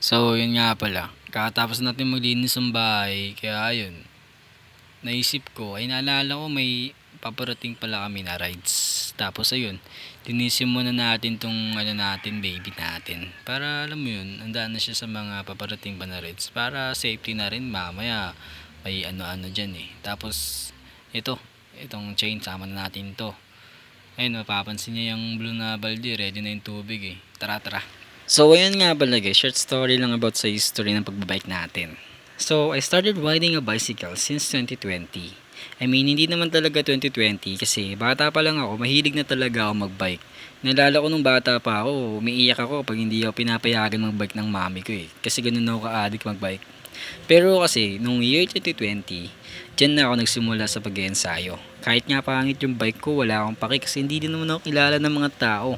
So, yun nga pala. Kakatapos natin maglinis ng bahay, kaya ayun. Naisip ko, ay naalala ko may paparating pala kami na rides. Tapos ayun, linisin muna natin tong natin, baby natin. Para alam mo yun, andaan na siya sa mga paparating pa na rides. Para safety na rin, mamaya may ano-ano dyan eh. Tapos, itong chain, sama na natin to. Ayun, mapapansin niya yung blue na balde, ready na yung tubig eh. Tara, tara. So, ayun nga pala guys, short story lang about sa history ng pagbabike natin. So, I started riding a bicycle since 2020. I mean, hindi naman talaga 2020 kasi bata pa lang ako, mahilig na talaga ako magbike. Nalala ko nung bata pa ako, umiiyak ako pag hindi ako pinapayagan magbike ng mami ko eh. Kasi ganun ako ka-addict magbike. Pero kasi, nung year 2020, dyan na ako nagsimula sa pag-ensayo. Kahit nga pangit yung bike ko, wala akong paki kasi hindi din naman ako kilala ng mga tao.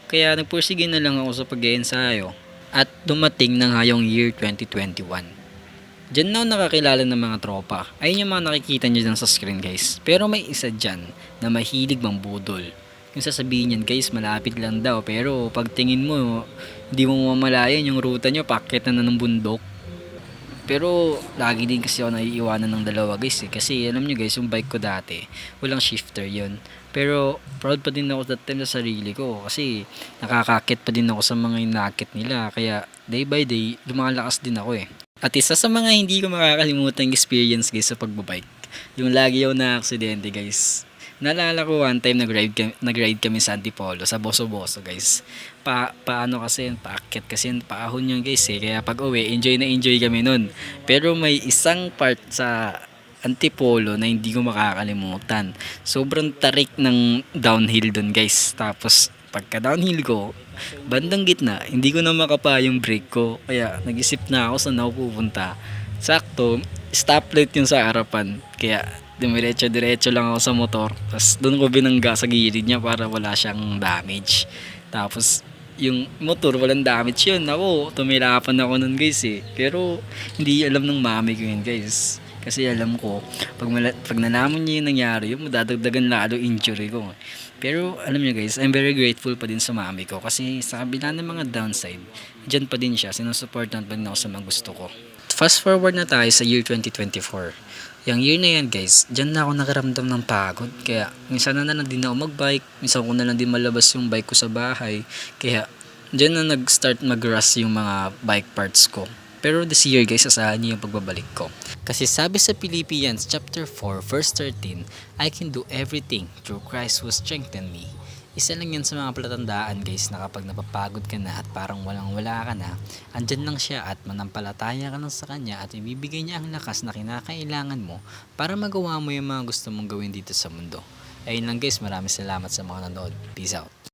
Kaya nagpursige na lang ako sa pag-iensayo at dumating na nga yung year 2021. Diyan na ako nakakilala ng mga tropa. Ayun yung mga nakikita nyo dyan sa screen guys. Pero may isa dyan na mahilig mang budol. Yung sasabihin niyan guys, malapit lang daw. Pero pag tingin mo, hindi mo mamalayan yung ruta nyo, pakit na ng bundok. Pero lagi din kasi ako naiiwanan ng dalawa guys eh. Kasi alam nyo guys, yung bike ko dati, walang shifter yon. Pero proud pa din ako that time sa sarili ko. Kasi nakakakit pa din ako sa mga inakit nila. Kaya day by day, lumalakas din ako eh. At isa sa mga hindi ko makakalimutan experience guys sa pagbabike, yung lagi ako na aksidente guys. Naalala ko one time nag-ride kami sa Antipolo sa Boso-Boso guys. Paano kasi yun, paakyat kasi yun, paahon yun guys eh. Kaya pag uwi, enjoy na enjoy kami nun. Pero may isang part sa Antipolo na hindi ko makakalimutan. Sobrang tarik ng downhill dun guys. Tapos pagka downhill ko, bandang gitna, hindi ko na makapa yung brake ko. Kaya nag-isip na ako saan ako pupunta. Sakto, stoplight yung sa harapan. Kaya dumiretso-diretso lang ako sa motor. Tapos doon ko binangga sa gilid niya para wala siyang damage. Tapos yung motor walang damage yun. Ako, tumirapan ako nun guys eh. Pero hindi alam ng mami ko yun guys. Kasi alam ko, pag nalaman niya yung nangyari, yung madadagdagan lalo injury ko. Pero alam niyo guys, I'm very grateful pa din sa mami ko. Kasi sa kabila ng mga downside, dyan pa din siya. Sinusuportan pa din ako sa mga gusto ko. Fast forward na tayo sa year 2024. Yung year na yan guys, dyan na ako nakaramdam ng pagod. Kaya minsan na lang din ako magbike, minsan ko na lang din malabas yung bike ko sa bahay. Kaya dyan na nag-start mag-rust yung mga bike parts ko. Pero this year guys, asahan niyo yung pagbabalik ko. Kasi sabi sa Philippians chapter 4 verse 13, I can do everything through Christ who strengthened me. Isa lang yan sa mga palatandaan guys na kapag napapagod ka na at parang walang wala ka na, andyan lang siya at manampalataya ka lang sa kanya at ibibigay niya ang lakas na kinakailangan mo para magawa mo yung mga gusto mong gawin dito sa mundo. Ayun lang guys, maraming salamat sa mga nanood. Peace out.